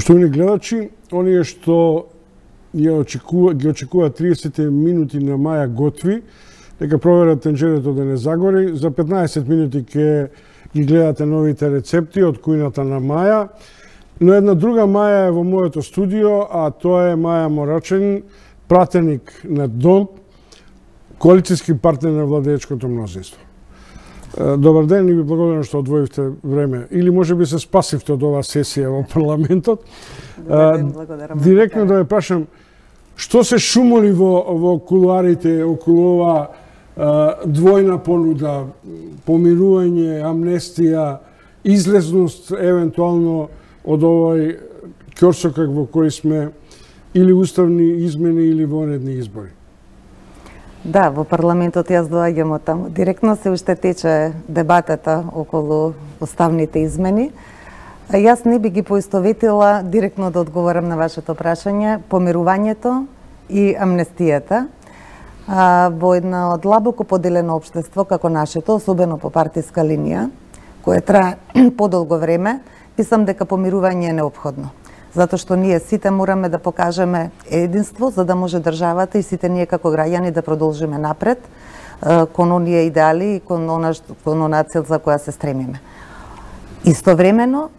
Поштовани гледачи, оние што ги очекуваат 30 минути на Маја готви, дека проверат тенџерето да не загори. За 15 минути ќе ги гледате новите рецепти од кујната на Маја. Но една друга Маја е во моето студио, а тоа е Маја Морачен, пратеник на ДОМ, коалицијски партнер на владеечкото мнозинство. Добар ден и ви благодарам што одвоивте време. Или може би се спасивте од оваа сесија во парламентот. Добар ден, благодарам. Директно да ве прашам, што се шумоли во кулуарите околу оваа двојна понуда, помирување, амнестија, излезност евентуално од овој ќорсокак во кој сме, или уставни измени или вонредни избори? Да, во парламентот јас доаѓам од таму. Директно се уште тече дебатата околу уставните измени. Јас не би ги поистоветила директно да одговорам на вашето прашање, помирувањето и амнестијата во едно длабоко поделено општество како нашето, особено по партиска линија, кое трае подолго време, мислам дека помирување е неопходно. Затоа што ние сите мораме да покажеме единство, за да може државата и сите ние како граѓани да продолжиме напред кон оние идеали и кон она цел за која се стремиме. Истовремено,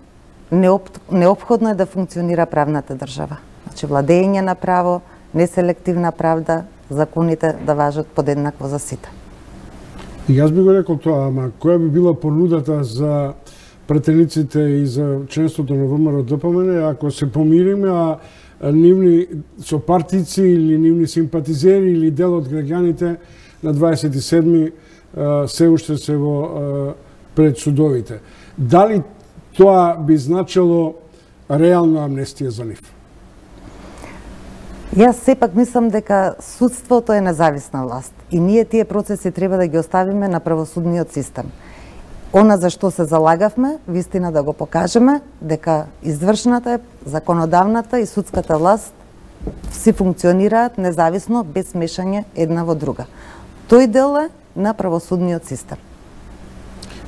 неопходно е да функционира правната држава. Значи, владење на право, неселективна правда, законите да важат подеднакво за сите. И јас би го рекол тоа, ама која би била понудата за пратениците и за членството на ВМРО ДПМН, ако се помириме, а нивни сопартици или нивни симпатизери или дел од граѓаните на 27-ми се уште се во пред судовите. Дали тоа би значило реална амнестија за нив? Јас сепак мислам дека судството е независна власт и ние тие процеси треба да ги оставиме на правосудниот систем. Она за што се залагавме, вистина да го покажеме, дека извршната, законодавната и судската власт си функционираат независно, без мешање една во друга. Тој дел е на правосудниот систем.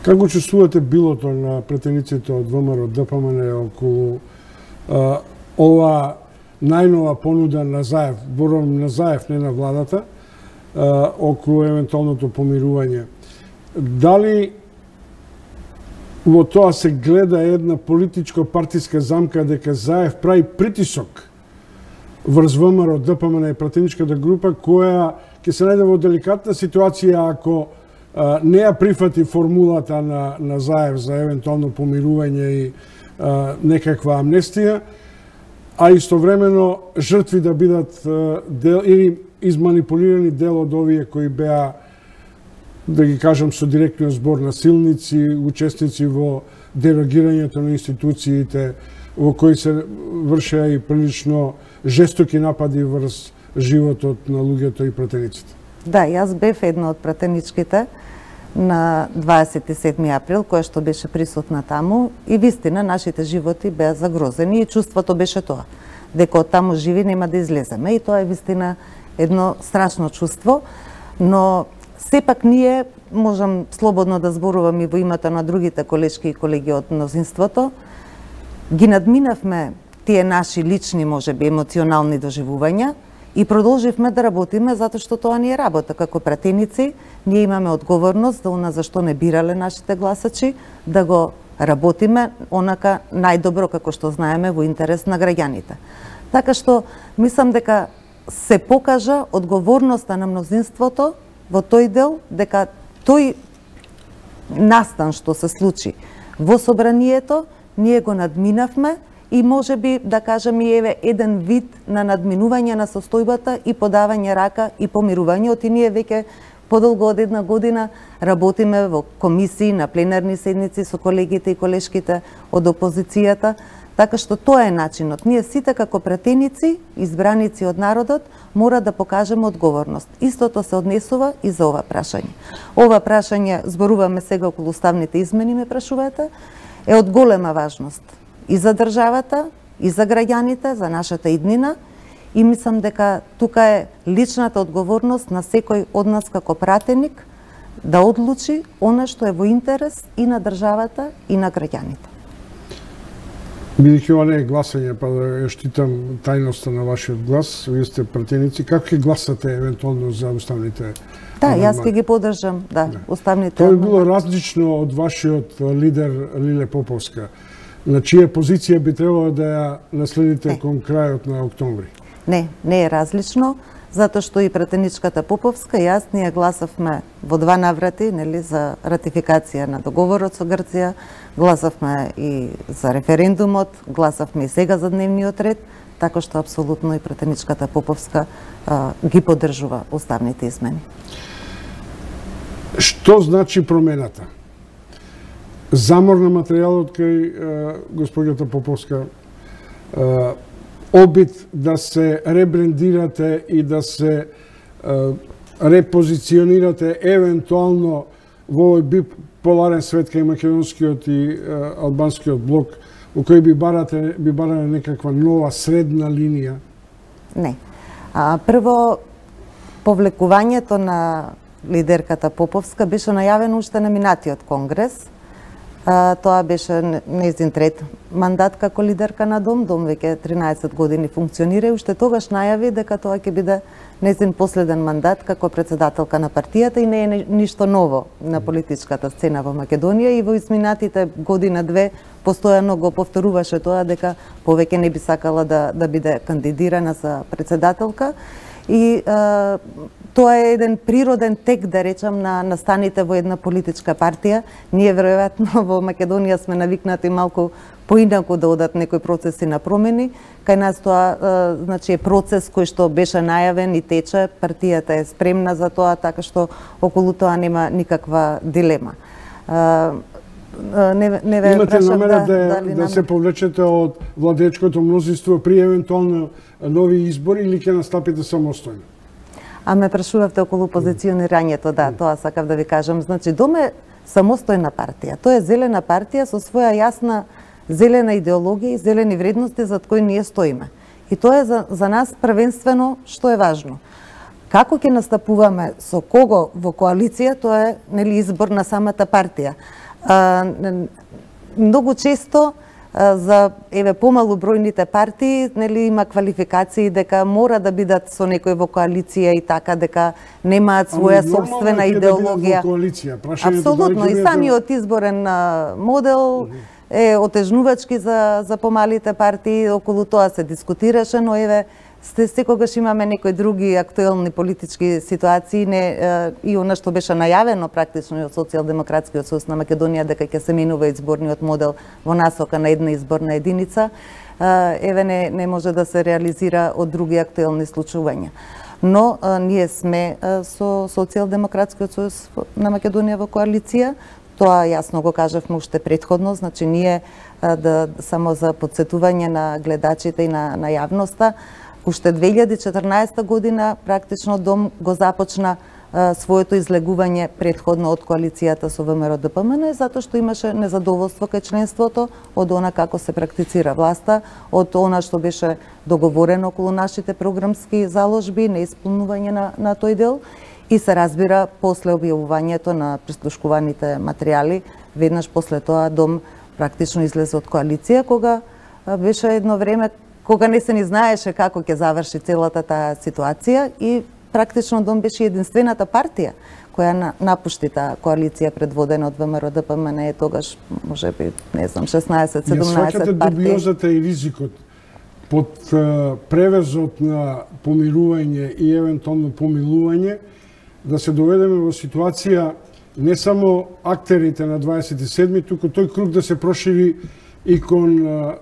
Како чувствувате билото на пратениците од ВМРО ДПМН околу ова најнова понуда на Заев, борам на Заев, не на владата, околу евентуалното помирување? Дали во тоа се гледа една политичко-партиска замка дека Заев прави притисок врз ВМРО ДПМН и пратеничката група која ќе се најде во деликатна ситуација ако не ја прифати формулата на Заев за евентуално помирување и некаква амнестија, а истовремено жртви да бидат дел или изманипулирани дел од овие кои беа, да ги кажам со директниот збор, насилници, учесници во дерогирањето на институциите, во кои се вршеа и прилично жестоки напади врз животот на луѓето и пратениците. Да, јас бев една од пратеничките на 27 април, која што беше присутна таму и вистина нашите животи беа загрозени и чувството беше тоа, дека од таму живи нема да излеземе и тоа е вистина едно страшно чувство, но сепак ние, можам слободно да зборувам и во името на другите колешки и колеги од мнозинството, ги надминавме тие наши лични, можеби, емоционални доживувања и продолживме да работиме затоа што тоа ни е работа. Како пратеници, ние имаме одговорност за она зашто не бирале нашите гласачи, да го работиме онака најдобро како што знаеме во интерес на граѓаните. Така што мислам дека се покажа одговорноста на мнозинството во тој дел, дека тој настан што се случи во собранието, ние го надминавме и може би, да кажем, и еве еден вид на надминување на состојбата и подавање рака и помирувањето и ние веќе подолго од една година работиме во комисии, на пленарни седници со колегите и колешките од опозицијата, така што тоа е начинот. Ние сите како пратеници, избраници од народот, мора да покажеме одговорност. Истото се однесува и за ова прашање. Ова прашање, зборуваме сега околу уставните измени, ме прашувате, е од голема важност и за државата, и за граѓаните, за нашата иднина, и мислам дека тука е личната одговорност на секој од нас како пратеник да одлучи она што е во интерес и на државата и на граѓаните. Бидејќи ова не е гласање, па да ја штитам тајноста на вашиот глас, вие сте пратеници, како ќе гласате евентуално за уставните? Да, јас ќе ги поддржам, да, уставните. Тоа би било различно од вашиот лидер Лиле Поповска, на чија позиција би требало да ја наследите кон крајот на октомври? Не, не е различно, затоа што и пратеничката Поповска и јас ние гласавме во два наврати, нели, за ратификација на договорот со Грција, гласавме и за референдумот, гласавме и сега за дневниот ред, така што апсолутно и пратеничката Поповска ги поддржува уставните измени. Што значи промената? Замор на материјалот кај госпоѓата Поповска, обид да се ребрендирате и да се репозиционирате евентуално во овој биполарен свет кај македонскиот и албанскиот блок, во кој би барале некаква нова средна линија? Не. Прво, повлекувањето на лидерката Поповска беше најавено уште на минатиот конгрес. Тоа беше нејзин трет мандат како лидерка на Дом. Дом веќе 13 години функционира и уште тогаш најави дека тоа ќе биде нејзин последен мандат како председателка на партијата и не е ништо ново на политичката сцена во Македонија и во изминатите година-две постојано го повторуваше тоа дека повеќе не би сакала да биде кандидирана за председателка и тоа е еден природен тек, да речам, на настаните во една политичка партија. Ние веројатно во Македонија сме навикнати малку поинаку да одат некои процеси на промени. Кај нас тоа значи е процес кој што беше најавен и тече, партијата е спремна за тоа, така што околу тоа нема никаква дилема. Имате намера да се повлечете од владеечкото мнозинство при евентуално нови избори или ќе настапите самостојно? Ме прашувавте околу позиционирањето, да, тоа сакав да ви кажам. Значи, Дом е самостојна партија. Тоа е зелена партија со своја јасна зелена идеологија и зелени вредности за кои ние стоиме. И тоа е за нас првенствено што е важно. Како ќе настапуваме со кого во коалиција, тоа е нели избор на самата партија. Многу често за помалу бројните партии нели има квалификации дека мора да бидат со некој во коалиција и така дека немаат своја собствена идеологија. Апсолутно, и самиот изборен модел е отежнувачки за помалите партии, околу тоа се дискутираше, но секогаш имаме некои други актуелни политички ситуации, и она што беше најавено практично од Социјалдемократскиот сојуз на Македонија дека ќе се менува изборниот модел во насока на една изборна единица, не може да се реализира од други актуелни случувања. Но ние сме со Социјалдемократскиот сојуз на Македонија во коалиција. Тоа јасно го кажавме уште претходно, значи ние само за подсетување на гледачите и на јавноста, уште 2014 година практично Дом го започна своето излегување претходно од коалицијата со ВМРО-ДПМН, затоа што имаше незадоволство кај членството од она како се практицира власта, од она што беше договорено околу нашите програмски заложби, неисполнување на тој дел. И се разбира, после објавувањето на прислушкуваните материјали, веднаш после тоа Дом практично излезе од коалиција, кога беше едно време кога не се ни знаеше како ќе заврши целата таа ситуација и практично Дом беше единствената партија која напушти таа коалиција предводена од ВМРО-ДПМН, тогаш можеби, не знам, 16-17 партии. Ја сваќате дубиозата и ризикот под превезот на помирување и евентуално помилување да се доведеме во ситуација не само актерите на 27-ми, туку тој круг да се прошири и кон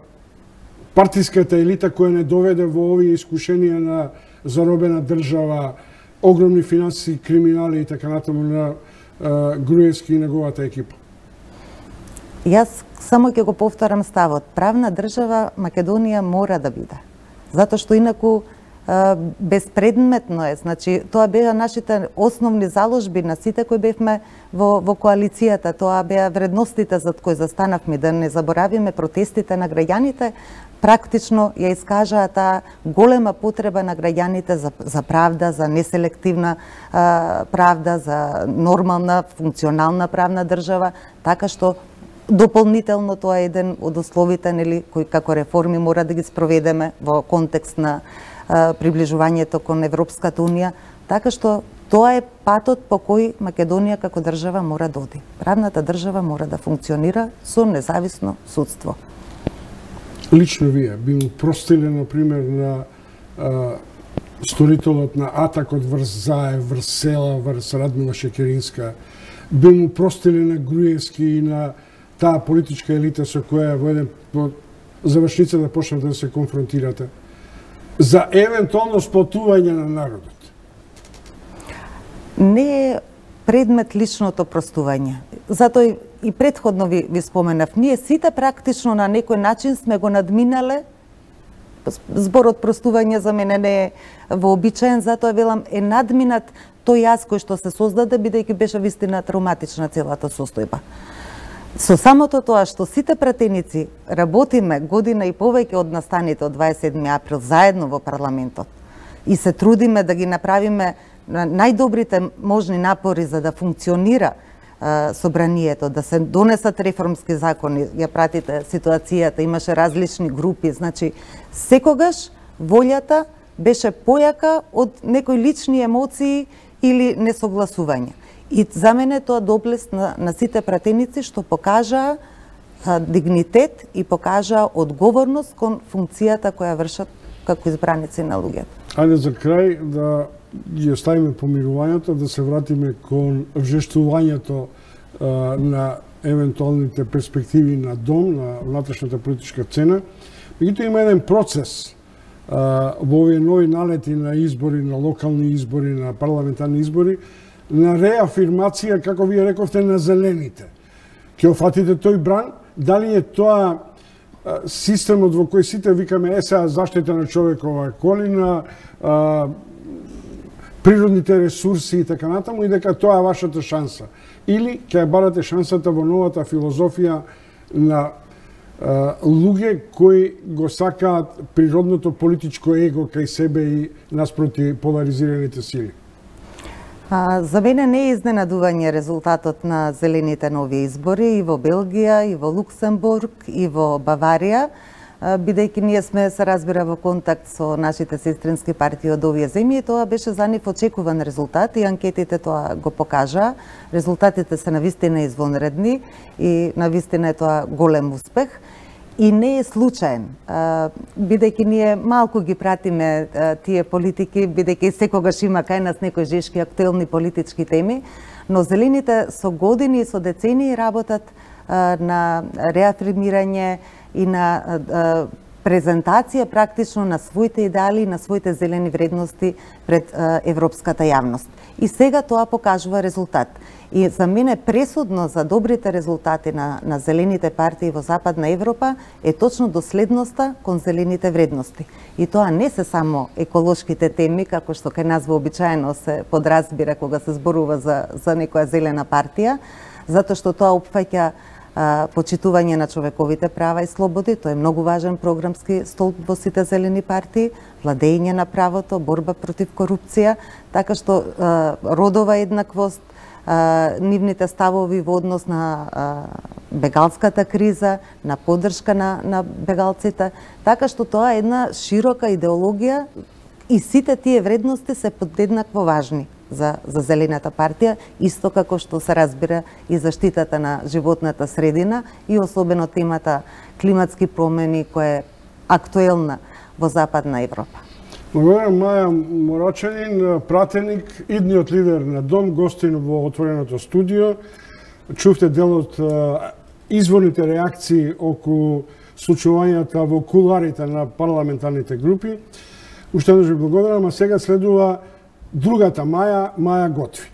партиската елита која не доведе во овие искушенија на заробена држава, огромни финансиски криминали и така натаму на Груевски и неговата екипа. Јас само ќе го повторам ставот. Правна држава Македонија мора да биде. Затоа што инаку безпредметно е. Значи, тоа беа нашите основни заложби на сите кои бевме во коалицијата. Тоа беа вредностите за кои застанавме. Да не заборавиме протестите на граѓаните, практично ја искажаа таа голема потреба на граѓаните за правда, за неселективна правда, за нормална, функционална правна држава, така што дополнително тоа е еден од условите, нели, кои како реформи мора да ги спроведеме во контекст на приближувањето кон Европската унија, така што тоа е патот по кој Македонија како држава мора да оди. Правната држава мора да функционира со независно судство. Лично вие би му простиле, например, на сторителот на атакот врз Заев, врз Села, врз Радмила Шекеринска, би му простиле на Груевски и на таа политичка елита со која во еден завршница да почнете да се конфронтирате за евентуално сплотување на народот? Не е предмет личното простување. Затоа и претходно ви споменав, ние сите практично на некој начин сме го надминале. Зборот простување за мене не е вообичаен, затоа велам е надминат тој јас кој што се создаде, бидејќи беше вистина травматична целата состојба. Со самото тоа што сите пратеници работиме година и повеќе од настаните од 27 април заедно во парламентот и се трудиме да ги направиме најдобрите можни напори за да функционира собранието, да се донесат реформски закони, ја пратите ситуацијата, имаше различни групи, значи секогаш волјата беше појака од некои лични емоции или несогласување. И за мене тоа доблест на сите пратеници што покажаа дигнитет и покажаа одговорност кон функцијата која вршат како избраници на луѓето. Ајде за крај да ги оставиме помирувањето, да се вратиме кон вжештувањето на евентуалните перспективи на дом, на внатрешната политичка цена. Меѓутоа има еден процес во овие нови налети на избори, на локални избори, на парламентарни избори, на реафирмација, како вие рековте, на зелените. Ќе офатите тој бран, дали е тоа системот во кој сите викаме сега заштита на човекова околина, природните ресурси и така натаму, и дека тоа е вашата шанса. Или ќе барате шансата во новата филозофија на луѓе кои го сакаат природното политичко его кај себе и наспроти поларизираните сили? За мене не е изненадување резултатот на зелените нови избори и во Белгија, и во Луксембург, и во Баварија, бидејќи ние сме, се разбира, во контакт со нашите сестрински партии од овие земји, тоа беше за нив очекуван резултат и анкетите тоа го покажаа. Резултатите се навистина извонредни и навистина е тоа голем успех. И не е случаен, бидејќи ние малку ги пратиме тие политики, бидејќи секогаш има кај нас некои жешки актуелни политички теми, но зелените со години и со децении работат на реафирмирање и на презентација практично на своите идеали и на своите зелени вредности пред европската јавност. И сега тоа покажува резултат. И за мене пресудно за добрите резултати на зелените партии во Западна Европа е точно доследноста кон зелените вредности. И тоа не се само еколошките теми, како што кај нас вообичаено се подразбира кога се зборува за некоја зелена партија, затоа што тоа опфаќа почитување на човековите права и слободи. Тоа е многу важен програмски столб во сите зелени партии, владење на правото, борба против корупција, така што родова еднаквост, нивните ставови во однос на бегалската криза, на поддршка на бегалците, така што тоа е една широка идеологија и сите тие вредности се подеднакво важни за Зелената партија, исто како што се разбира и заштитата на животната средина и особено темата климатски промени која е актуелна во Западна Европа. Благодарам Маја Морачанин, пратеник, идниот лидер на Дом, гостин во отвореното студио. Чувте дел од изворните реакции околу случувањата во куларите на парламентарните групи. Уште еднаш ви благодарам, а сега следува другата Маја Готви.